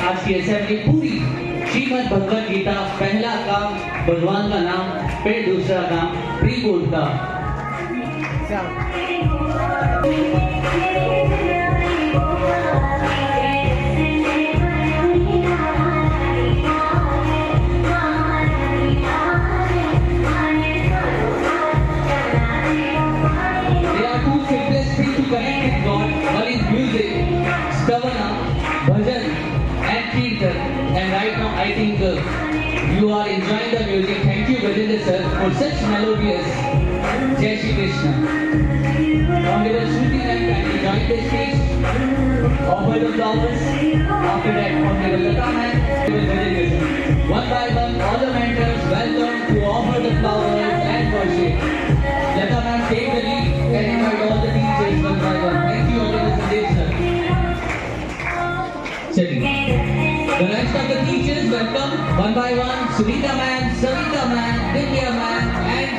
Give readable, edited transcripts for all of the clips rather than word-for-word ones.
आज की असेंबली पूरी श्रीमद् भगवद गीता, पहला काम भगवान का नाम, फिर दूसरा काम प्री बोर्ड का। And right now I think you are enjoying the music. Thank you Gajendra sir for such melodious Jai Shri Krishna. Honorable Shruti ma'am kindly join the stage, offer the flowers. After that Honorable Lata ma'am, Honorable Gajendra sir. One by one all the mentors welcome to offer the flowers and worship. Lata ma'am take the lead and invite all the teachers one by one. Thank you Honorable Sandesh sir. The rest of the teachers welcome one by one. Sunita ma'am, Savita ma'am, Divya ma'am and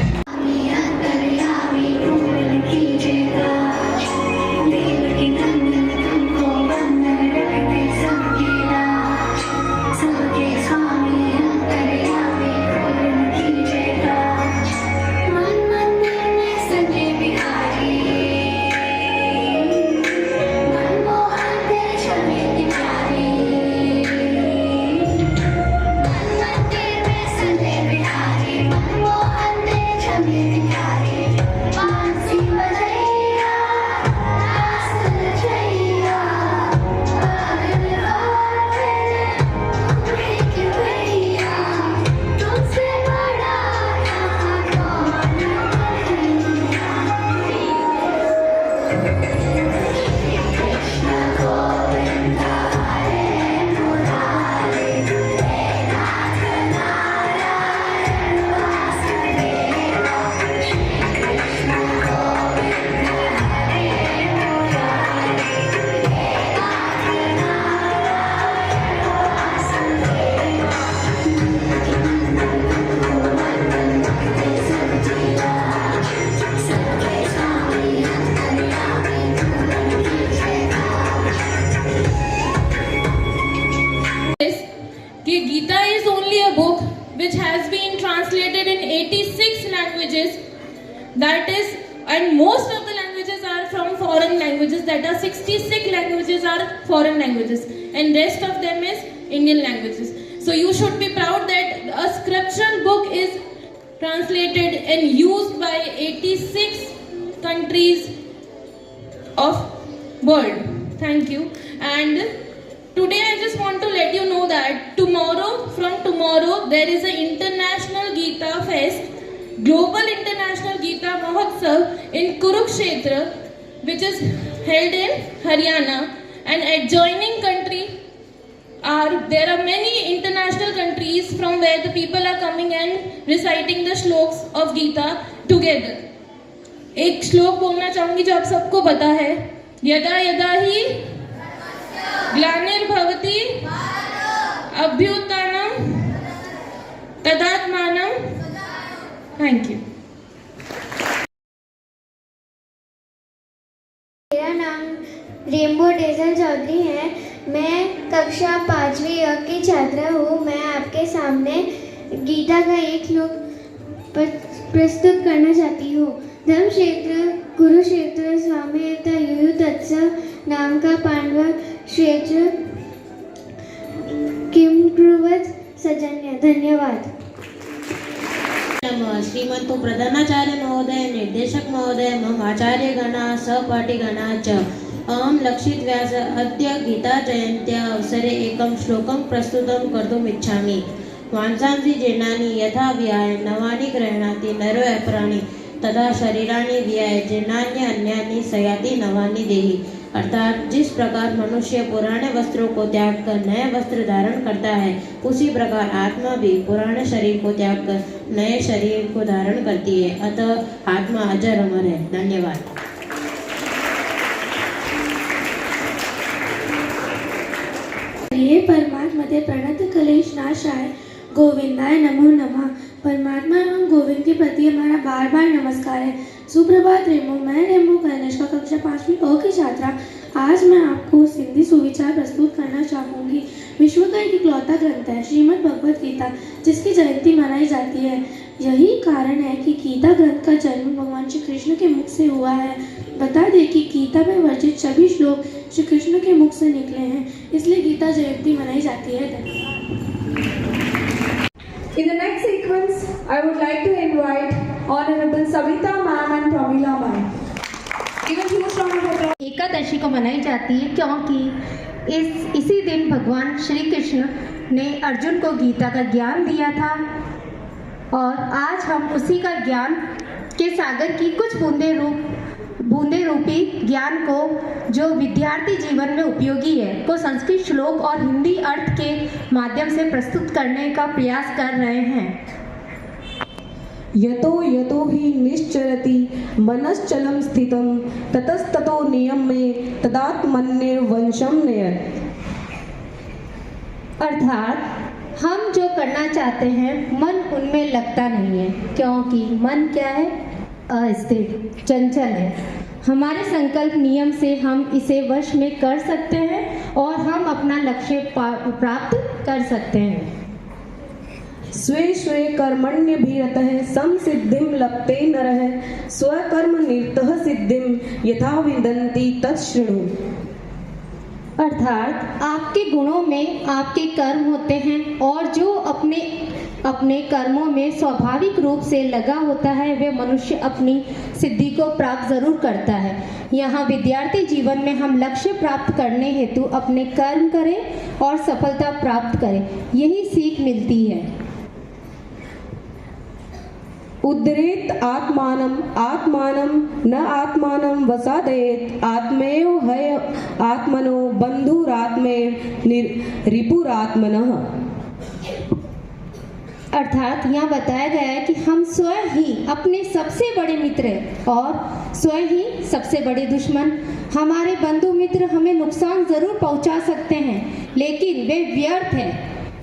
Gita is only a book which has been translated in 86 languages. That is, and most of the languages are from foreign languages. That are 66 languages are foreign languages, and rest of them is Indian languages. So you should be proud that a scriptural book is translated and used by 86 countries of world. Thank you. And today I just want to let you know that from tomorrow, there is an International Gita Fest, Global International Gita Mahotsav in Kurukshetra, which is held in Haryana, and adjoining country there are many international countries from where the people are coming and reciting the shloks of Gita together. एक श्लोक बोलना चाहूंगी जो आप सबको पता है, यदा यदा ही ग्लानिर्भवति अभ्युत्थानम तदात्मानम। Thank you. मेरा नाम रेनबो डेजल चौधरी है। मैं कक्षा 5वीं अ की छात्रा हूँ। मैं आपके सामने गीता का एक श्लोक प्रस्तुत करना चाहती हूँ। धर्म क्षेत्र कुरुक्षेत्र स्वामित्व युयु तत्सव नाम का पांडव क्षेत्र किम कुर्वत सजन्य। धन्यवाद। श्रीमंतो प्रधानाचार्य महोदय, निर्देशक महोदय, मम आचार्य गणा सहपाठी गणा च अहम लक्षित व्यास अद्य गीता जयंत्या अवसरे एकं श्लोकं प्रस्तुतं कर्तुम् इच्छामि। वांसांसि जीर्णानि यथा विहाय नवानि गृह्णाति नरो अपराणि तथा शरीराणि विहाय जीर्णानि अन्यानि सयाति नवानि देहि। अर्थात जिस प्रकार मनुष्य पुराने वस्त्रों को त्याग कर नए वस्त्र धारण करता है, उसी प्रकार आत्मा भी पुराने शरीर को त्याग कर नए शरीर को धारण करती है। अतः आत्मा अजर अमर है। धन्यवाद। हे परमात्मा ते प्रणत कलेश नाशाय गोविंदाय नमो नमः। परमात्मा एवं गोविंद के प्रति हमारा बार बार नमस्कार है। सुप्रभात रेमो, मैं रेमो कनिष्का कक्षा 5वीं अ की छात्रा। आज मैं आपको सिंधी सुविचार प्रस्तुत करना चाहूँगी। चाहूँगी। विश्व का एक इकलौता ग्रंथ है श्रीमद् भगवत गीता, जिसकी जयंती मनाई जाती है। यही कारण है कि गीता ग्रंथ का जन्म भगवान श्री कृष्ण के मुख से हुआ है। बता दें कि गीता में वर्णित सभी श्लोक श्री कृष्ण के मुख से निकले हैं, इसलिए गीता जयंती मनाई जाती है। In the next sequence, I would like to invite Honorable Savita Ma'am and Pramila Ma'am. Give a huge round of applause. Ekadashi को मनाई जाती है क्योंकि इसी दिन भगवान श्री कृष्ण ने अर्जुन को गीता का ज्ञान दिया था और आज हम उसी का ज्ञान के सागर की कुछ बूंदे रूपी ज्ञान को, जो विद्यार्थी जीवन में उपयोगी है, को संस्कृत श्लोक और हिंदी अर्थ के माध्यम से प्रस्तुत करने का प्रयास कर रहे हैं। यतो यतो हि निश्चरति मनश्चलं स्थितं ततस्ततो नियम्ये तदात्मन्यवंशं नयत्। अर्थात हम जो करना चाहते हैं मन उनमें लगता नहीं है, क्योंकि मन क्या है? अस्थिर, चंचल है। हमारे संकल्प नियम से हम इसे वश में कर सकते हैं और हम अपना लक्ष्य प्राप्त कर सकते हैं। स्वे स्वे कर्मण्यभिरतः संसिद्धिं लभते नरः स्वकर्म निरतः सिद्धिं यथा विन्दन्ति तच्छृणु। अर्थात आपके गुणों में आपके कर्म होते हैं और जो अपने कर्मों में स्वाभाविक रूप से लगा होता है वह मनुष्य अपनी सिद्धि को प्राप्त जरूर करता है। यहाँ विद्यार्थी जीवन में हम लक्ष्य प्राप्त करने हेतु अपने कर्म करें और सफलता प्राप्त करें, यही सीख मिलती है। उद्धरेत आत्मानं न आत्मानं वसादयेत आत्मेव हय आत्मनो बंधुरात्मेव रिपुरात्मनः। अर्थात यहाँ बताया गया है कि हम स्वयं ही अपने सबसे बड़े मित्र हैं और स्वयं ही सबसे बड़े दुश्मन। हमारे बंधु मित्र हमें नुकसान जरूर पहुंचा सकते हैं, लेकिन वे व्यर्थ हैं,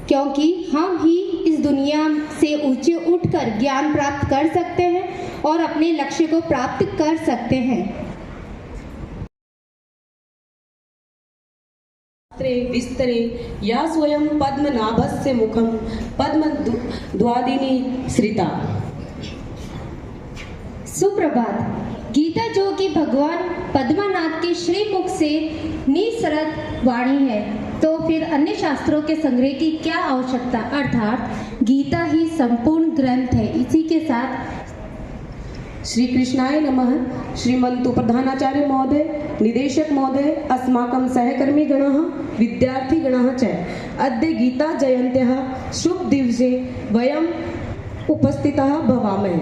क्योंकि हम ही इस दुनिया से ऊंचे उठकर ज्ञान प्राप्त कर सकते हैं और अपने लक्ष्य को प्राप्त कर सकते हैं। विस्तरे या स्वयं पद्मनाभस्य मुखं पद्मद्वादिनी श्रिता। सुप्रभात। गीता जो कि भगवान पद्मनाभ के श्रीमुख से निसृत वाणी है, तो फिर अन्य शास्त्रों के संग्रह की क्या आवश्यकता? अर्थात गीता ही संपूर्ण ग्रंथ है। इसी के साथ श्री कृष्णाय नमः। श्रीमन्तु प्रधानाचार्य महोदय, निदेशक महोदय, अस्माकं सहकर्मी गणः, विद्यार्थी गणः च अद्य गीता जयन्त्याः शुभ दिवसे वयम् उपस्थिताः भवामः।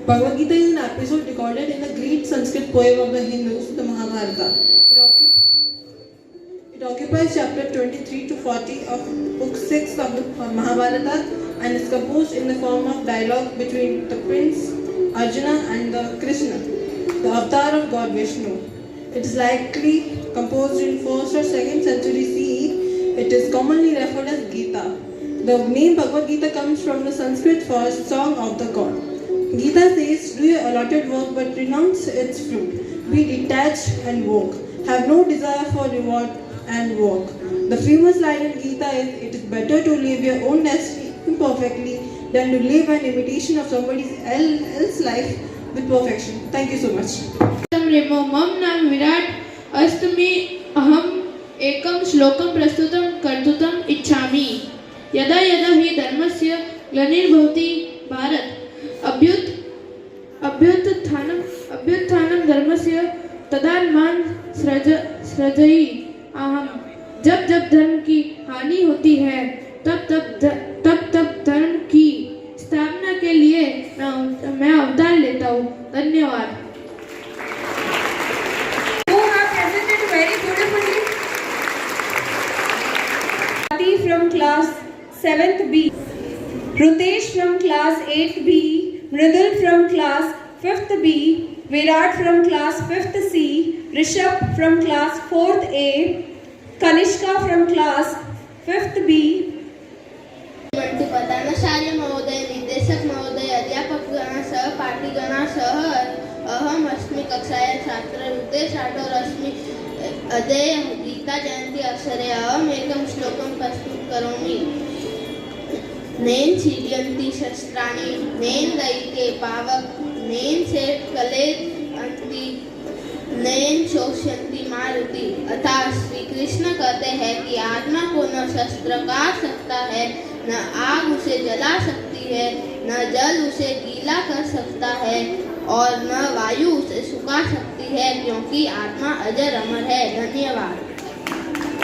Bhagavad Gita is an episode recorded in the great Sanskrit poem of the Hindus, the Mahabharata. It occupies chapter 23 to 40 of book 6 of the Mahabharata and is composed in the form of dialogue between the prince Arjuna and the Krishna, the avatar of God Vishnu. It is likely composed in 1st or 2nd century CE. It is commonly referred as Gita. The name Bhagavad Gita comes from the Sanskrit for Song of the God. Gita says, do your allotted work but renounce its fruit. Be detached and walk. Have no desire for reward and walk. The famous line in Gita is, it is better to live your own destiny imperfectly than to live an imitation of somebody else's life with perfection. Thank you so much. मम नाम विराट अस्तमी अहम एकम श्लोकम प्रस्तुतम कर्तुतम इच्छामि यदा यदा हि धर्मस्य ग्लानिर्भवति भारत अभ्युत्थानं धर्मस्य तदात्मान सृजयि अहम। जब जब धर्म की हानि होती है तब धर्म की स्थापना के लिए मैं अवतार लेता हूँ। धन्यवाद। Very beautifully. Ati from class 7th B, Rutesh from class 8th B, Mridul from class 5th B, Virat from class 5th C, Rishabh from class 4th A, Kanishka from class 5th B. Mantu प्रधानाचार्य महोदय, निर्देशक महोदय, अध्यापकगण, सहपाठीगण सह अहम अस्मि कक्षायां छात्र रुतेश राठौर अस्मि। अद्य गीता जयंती अवसरे अहम एकं श्लोकं प्रस्तुत करोमि। नैन छिद्यन्ति शस्त्राणि नैन दैत्ये पावक नैन सेठ कलेत अंति नैन शोष्यन्ति मारुति। अर्थात श्री कृष्ण कहते हैं कि आत्मा को न शस्त्र काट सकता है, न आग उसे जला सकती है, न जल उसे गीला कर सकता है और न वायु उसे सुखा सकती है, क्योंकि आत्मा अजर अमर है। धन्यवाद।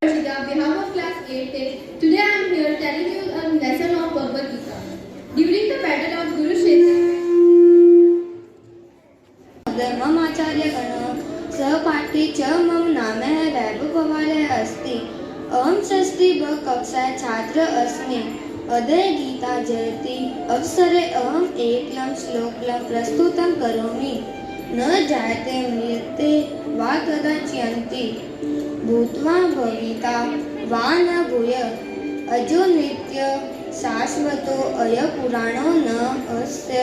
On behalf of class 8, today I am here telling you a lesson of Bhagavad Gita. During the battle of Kurukshetra, मम आचार्य गण सहपाठी च मम नाम वैभवपवार अस्ति। अहम षष्ठी ब कक्षा छात्र अस्मि। अद्य गीता जयंती अवसरे अहम एकं श्लोकं प्रस्तुतं करोमि। न जायते म्रियते वा कदाचियन्ति भूत्वा भविता वा न भूय अजो नित्य शाश्वतो अय पुराणो न अस्य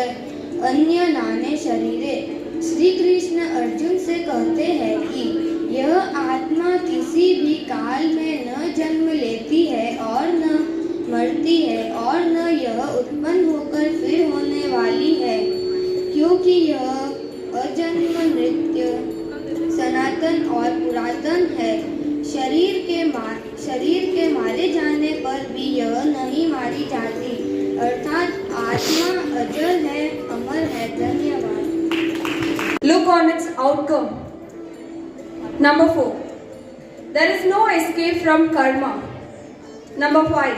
अन्य नाने शरीरे। श्री कृष्ण अर्जुन से कहते हैं कि यह आत्मा किसी भी काल में न जन्म लेती है और न मरती है और न यह उत्पन्न होकर फिर होने वाली है, क्योंकि यह अजन्म नित्य सनातन और पुरातन है। शरीर के मारे जाने पर भी यह नहीं मारी जाती, अर्थात आत्मा अजर है, अमर है। धन्यवाद। Look on its outcome. Number 4. There is no escape from karma. Number 5.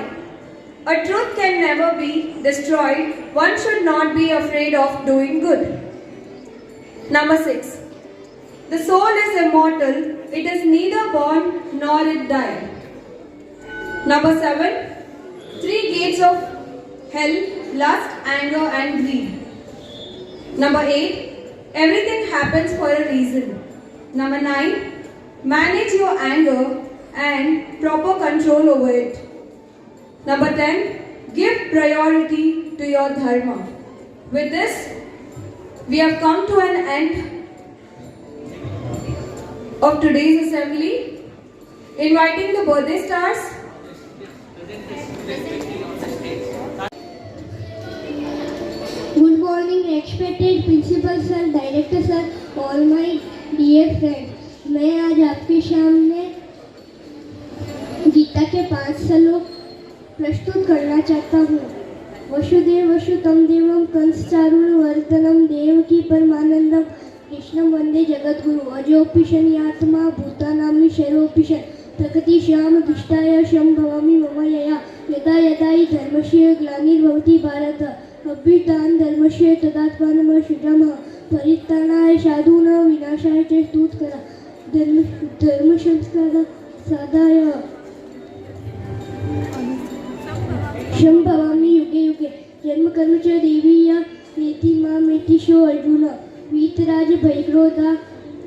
A truth can never be destroyed. One should not be afraid of doing good. Number 6. The soul is immortal. It is neither born nor it died. Number 7. 3 gates of hell: lust, anger and greed. Number 8. Everything happens for a reason. Number 9. Manage your anger and proper control over it. Number 10. Give priority to your dharma. With this, we have come to an end of today's assembly. Inviting the birthday stars. Good morning, respected principal sir, director sir, all my dear friends. मैं आज आपके सामने गीता के 5 श्लोक प्रस्तुत करना चाहता हूँ। वसुदेव वसुतं देवं कंसचारुणवर्धनं देवकी परमानंदं कृष्णं वंदे जगद्गुरु। अजोऽपि आत्मा भूतानां शरोऽपि प्रकृतिशां दुष्टाय शम्भवामि मम यया। यदा यदा हि धर्मस्य ग्लानिर्भवति भारत अभ्युत्थानं धर्मस्य तदात्मानं सृजामः। परित्राणाय साधूनां विनाशाय च स्तुतिकरा धर्म संस्कार साधाय शम्भवामि युगे युगे। जन्म कर्म च देवीया मेति मां मेतिशो अर्जुन। वीतराज भयक्रोधा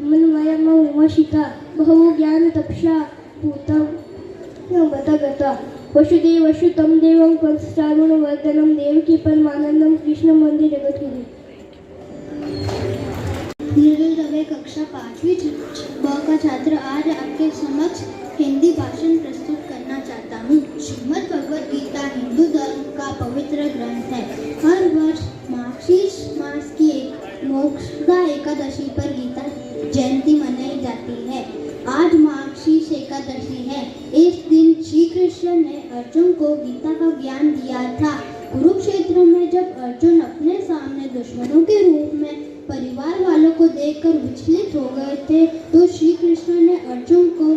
मनमाया उमाशिता। बहवो ज्ञान तपसा भूता गता। वसुदेवसुतं देवं कंसचाणूरमर्दनं देवकी परमानंदम कृष्ण मंदिर जगत गुरु। नीरज दवे कक्षा 5वीं ब का छात्र आज आपके समक्ष हिंदी भाषण प्रस्तुत करना चाहता हूँ। श्रीमद् भगवद गीता हिंदू धर्म का पवित्र ग्रंथ है। हर वर्ष मार्गशीर्ष मास की मोक्षदा एकादशी पर गीता जयंती मनाई जाती है। आज मार्गशीर्ष एकादशी है। इस दिन श्री कृष्ण ने अर्जुन को गीता का ज्ञान दिया था। कुरुक्षेत्र में जब अर्जुन अपने सामने दुश्मनों के रूप में परिवार वालों को देखकर विचलित हो गए थे, तो श्री कृष्ण ने अर्जुन को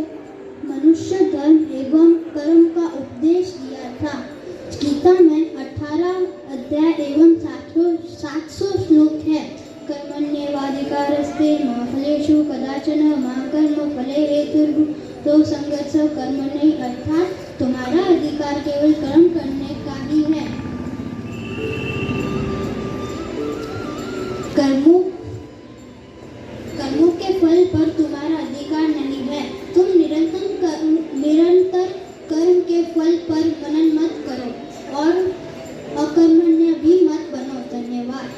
मनुष्य धर्म एवं कर्म का उपदेश दिया था। गीता में 18 अध्याय एवं 700 श्लोक है। कर्मण्येवाधिकारस्ते मा फलेषु कदाचन मा कर्म फले हेतुर्भुतो संगच्छ कर्मणि, अर्थात तुम्हारा अधिकार केवल कर्म करने का ही है। कर्मों के फल पर तुम्हारा अधिकार नहीं है। तुम निरंतर कर्म के फल पर मनन मत करो और अकर्मण्य भी मत बनो। धन्यवाद।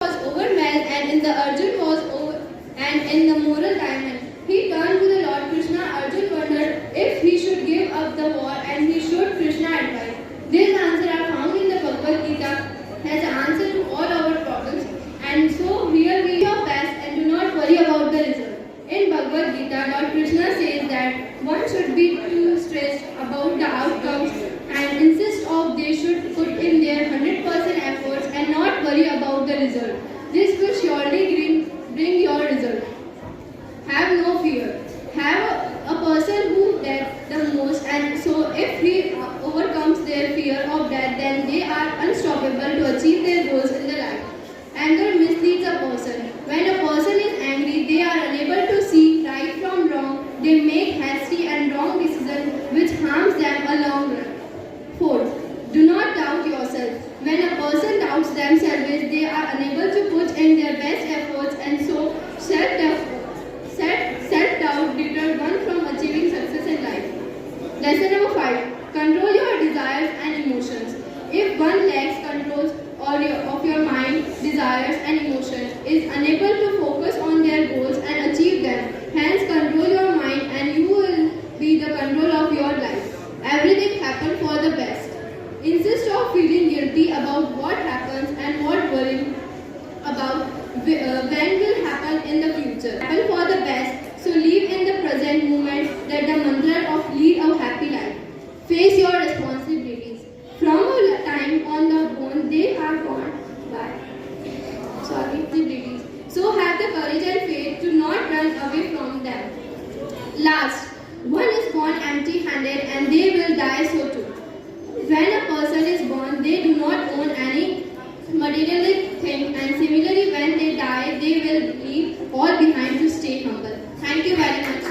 Was overwhelmed and in the Arjun was over and in the moral diamond. He turned to the Lord Krishna. Arjun wondered if he should give up the war and he should Krishna advise. These answers are found in the Bhagavad Gita as an answer to all our problems, and so here we do your best and do not worry about the result. In Bhagavad Gita, Lord Krishna says that one should be too stressed about the outcomes and insist of they should put in their 100% efforts and not worry about the result. This will surely bring your result. Have no fear. Have a person who death the most, and so if he overcomes their fear of death, then they are unstoppable to achieve their goals in the life. Anger misleads a person. When a person is angry, they are unable to see right from wrong. They make hasty and wrong decisions which harms them a long run. 4. Do not doubt yourself. When a person doubts themselves, they are unable to put in their best efforts, and so self-doubt deters one from achieving success in life. Lesson number 5. Control your desires and emotions. If one lacks control of your mind, desires and emotions, is unable to focus on their goals and achieve them, hence control your mind and you will be the control of your life. Everything happens for the best. Insist of feeling guilty about what happens and what worrying about when will happen in the future. Happen for the best, so live in the present moment that the mantra of lead a happy life. Face your responsibilities. From a time on the bone, they are gone by. Responsibilities. So have the courage and faith to not run away from them. Last, one is born empty-handed and they will die so too. When a person is born, they do not own any materialistic thing, and similarly when they die, they will leave all behind to stay humble. Thank you very much.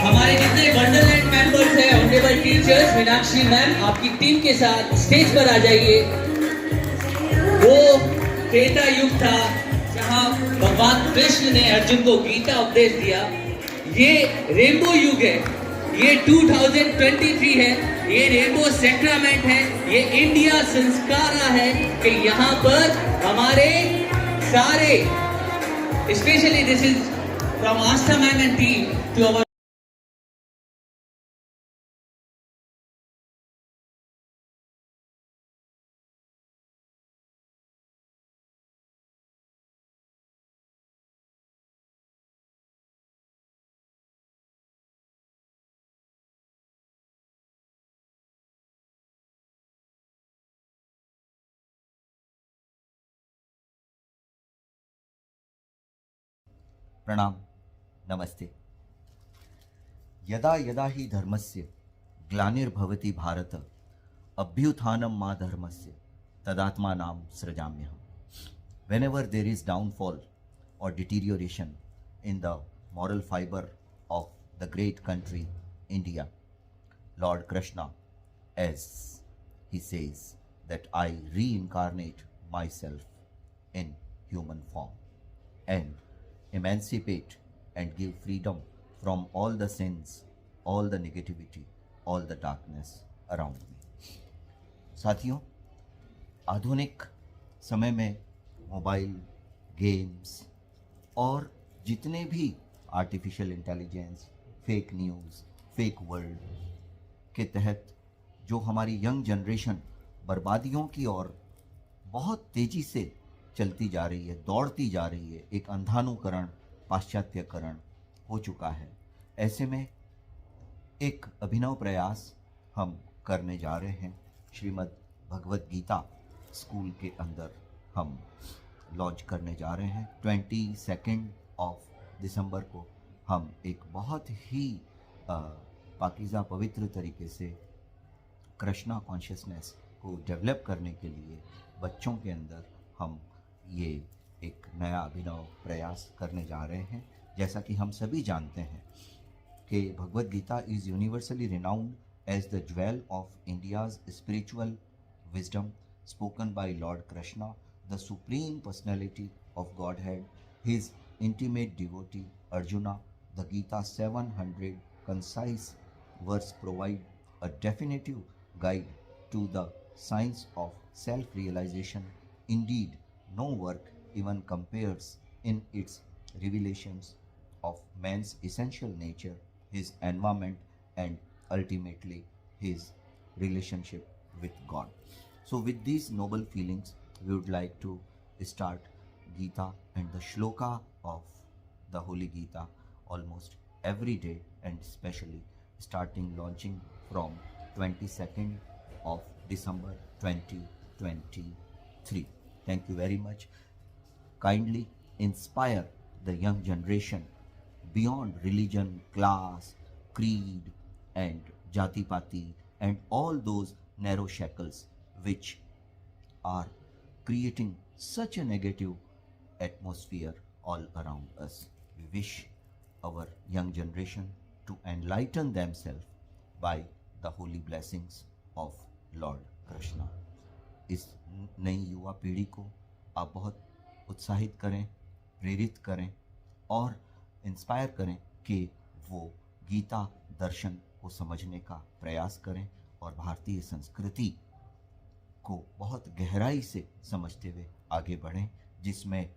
हमारे जितने Wonderland members हैं, honourable teachers, Meenakshi ma'am आपकी team के साथ stage पर आ जाइए। वो त्रेता युग था जहां भगवान कृष्ण ने अर्जुन को गीता उपदेश दिया। ये रेनबो युग है, ये 2023 है, ये रेनबो सेक्रामेंट है, ये इंडिया संस्कारा है कि यहाँ पर हमारे सारे, specially this is from Aastha ma'am and team to our प्रणाम, नमस्ते। यदा यदा हि धर्मस्य ग्लानिर्भवति भारत अभ्युत्थानं मा धर्मस्य तदात्मानां सृजाम्यहम्। Whenever there is downfall or deterioration in the moral fiber of the great country India, Lord Krishna, as he says, that I reincarnate myself in human form and emancipate and give freedom from all the sins, all the negativity, all the darkness around me. साथियों, आधुनिक समय में mobile, games और जितने भी artificial intelligence, fake news, fake world के तहत जो हमारी यंग जनरेशन बर्बादियों की ओर बहुत तेज़ी से चलती जा रही है, दौड़ती जा रही है, एक अंधानुकरण, पाश्चात्यकरण हो चुका है। ऐसे में एक अभिनव प्रयास हम करने जा रहे हैं। श्रीमद् भगवत गीता स्कूल के अंदर हम लॉन्च करने जा रहे हैं। 22 दिसंबर को हम एक बहुत ही पाकीज़ा पवित्र तरीके से कृष्णा कॉन्शियसनेस को डेवलप करने के लिए बच्चों के अंदर हम ये एक नया अभिनव प्रयास करने जा रहे हैं। जैसा कि हम सभी जानते हैं कि Bhagavad Gita is universally renowned as the jewel of India's spiritual wisdom spoken by Lord Krishna, the Supreme Personality of Godhead, his intimate devotee Arjuna. The Gita 700 concise verse provide a definitive guide to the science of self-realization. Indeed, no work even compares in its revelations of man's essential nature, his environment, and ultimately his relationship with God. So with these noble feelings, we would like to start Gita and the shloka of the Holy Gita almost every day, and especially starting launching from 22nd of December 2023. Thank you very much. Kindly inspire the young generation beyond religion, class, creed and jati-pati and all those narrow shackles which are creating such a negative atmosphere all around us. We wish our young generation to enlighten themselves by the holy blessings of Lord Krishna. इस नई युवा पीढ़ी को आप बहुत उत्साहित करें, प्रेरित करें और इंस्पायर करें कि वो गीता दर्शन को समझने का प्रयास करें और भारतीय संस्कृति को बहुत गहराई से समझते हुए आगे बढ़ें, जिसमें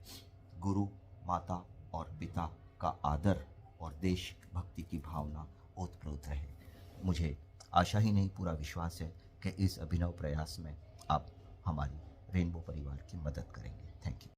गुरु, माता और पिता का आदर और देशभक्ति की भावना ओतप्रोत रहे। मुझे आशा ही नहीं, पूरा विश्वास है कि इस अभिनव प्रयास में आप हमारी रेनबो परिवार की मदद करेंगे। Thank you.